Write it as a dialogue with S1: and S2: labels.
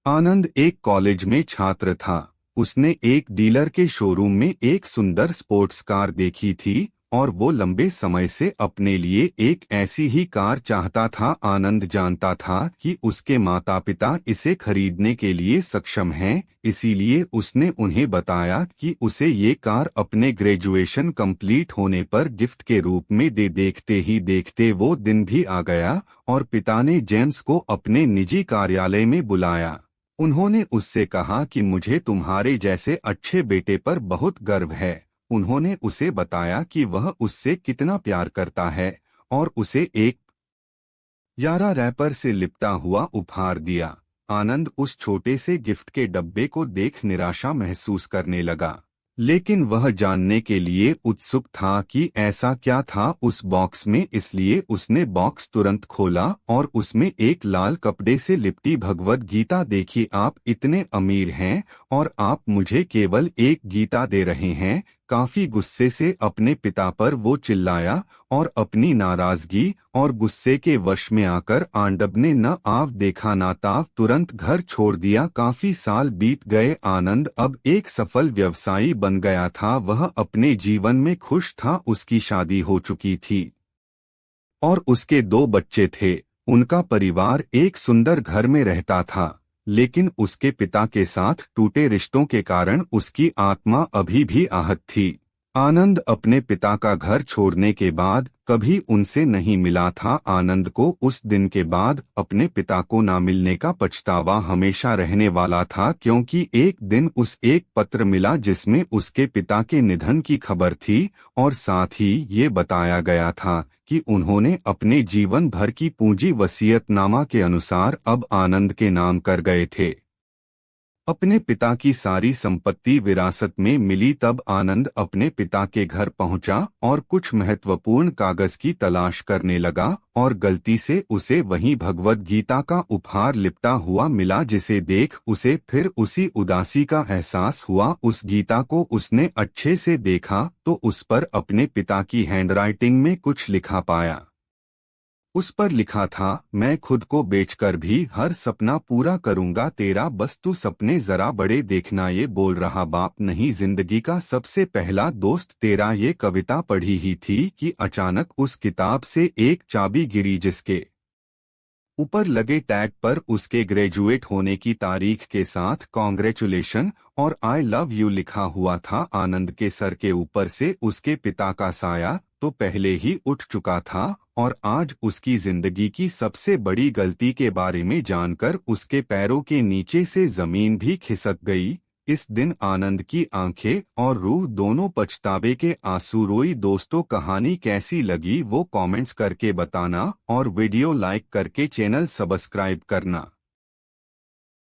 S1: आनंद एक कॉलेज में छात्र था। उसने एक डीलर के शोरूम में एक सुंदर स्पोर्ट्स कार देखी थी और वो लंबे समय से अपने लिए एक ऐसी ही कार चाहता था। आनंद जानता था कि उसके माता पिता इसे खरीदने के लिए सक्षम हैं, इसीलिए उसने उन्हें बताया कि उसे ये कार अपने ग्रेजुएशन कंप्लीट होने पर गिफ्ट के रूप में दे। देखते ही देखते वो दिन भी आ गया और पिता ने जेम्स को अपने निजी कार्यालय में बुलाया। उन्होंने उससे कहा कि मुझे तुम्हारे जैसे अच्छे बेटे पर बहुत गर्व है। उन्होंने उसे बताया कि वह उससे कितना प्यार करता है और उसे एक यारा रैपर से लिपटा हुआ उपहार दिया। आनंद उस छोटे से गिफ्ट के डब्बे को देख निराशा महसूस करने लगा, लेकिन वह जानने के लिए उत्सुक था कि ऐसा क्या था उस बॉक्स में। इसलिए उसने बॉक्स तुरंत खोला और उसमें एक लाल कपड़े से लिपटी भगवद गीता देखी। आप इतने अमीर हैं और आप मुझे केवल एक गीता दे रहे हैं। काफी गुस्से से अपने पिता पर वो चिल्लाया और अपनी नाराजगी और गुस्से के वश में आकर आंडब ने न आव देखा ना ताव तुरंत घर छोड़ दिया। काफी साल बीत गए। आनंद अब एक सफल व्यवसायी बन गया था। वह अपने जीवन में खुश था। उसकी शादी हो चुकी थी और उसके दो बच्चे थे। उनका परिवार एक सुंदर घर में रहता था, लेकिन उसके पिता के साथ टूटे रिश्तों के कारण उसकी आत्मा अभी भी आहत थी। आनंद अपने पिता का घर छोड़ने के बाद कभी उनसे नहीं मिला था। आनंद को उस दिन के बाद अपने पिता को ना मिलने का पछतावा हमेशा रहने वाला था, क्योंकि एक दिन उस एक पत्र मिला जिसमें उसके पिता के निधन की खबर थी और साथ ही ये बताया गया था कि उन्होंने अपने जीवन भर की पूंजी वसीयतनामा के अनुसार अब आनंद के नाम कर गए थे। अपने पिता की सारी संपत्ति विरासत में मिली। तब आनंद अपने पिता के घर पहुंचा और कुछ महत्वपूर्ण कागज की तलाश करने लगा और गलती से उसे वहीं भगवद गीता का उपहार लिपटा हुआ मिला, जिसे देख उसे फिर उसी उदासी का एहसास हुआ। उस गीता को उसने अच्छे से देखा तो उस पर अपने पिता की हैंडराइटिंग में कुछ लिखा पाया। उस पर लिखा था, मैं खुद को बेचकर भी हर सपना पूरा करूंगा तेरा, बस तू सपने जरा बड़े देखना। ये बोल रहा बाप नहीं, जिंदगी का सबसे पहला दोस्त तेरा। ये कविता पढ़ी ही थी कि अचानक उस किताब से एक चाबी गिरी, जिसके ऊपर लगे टैग पर उसके ग्रेजुएट होने की तारीख के साथ कॉन्ग्रेचुलेशन और आई लव यू लिखा हुआ था। आनंद के सर के ऊपर से उसके पिता का साया तो पहले ही उठ चुका था और आज उसकी जिंदगी की सबसे बड़ी गलती के बारे में जानकर उसके पैरों के नीचे से जमीन भी खिसक गई। इस दिन आनंद की आंखें और रूह दोनों पछतावे के आंसू रोई। दोस्तों, कहानी कैसी लगी वो कमेंट्स करके बताना और वीडियो लाइक करके चैनल सब्सक्राइब करना।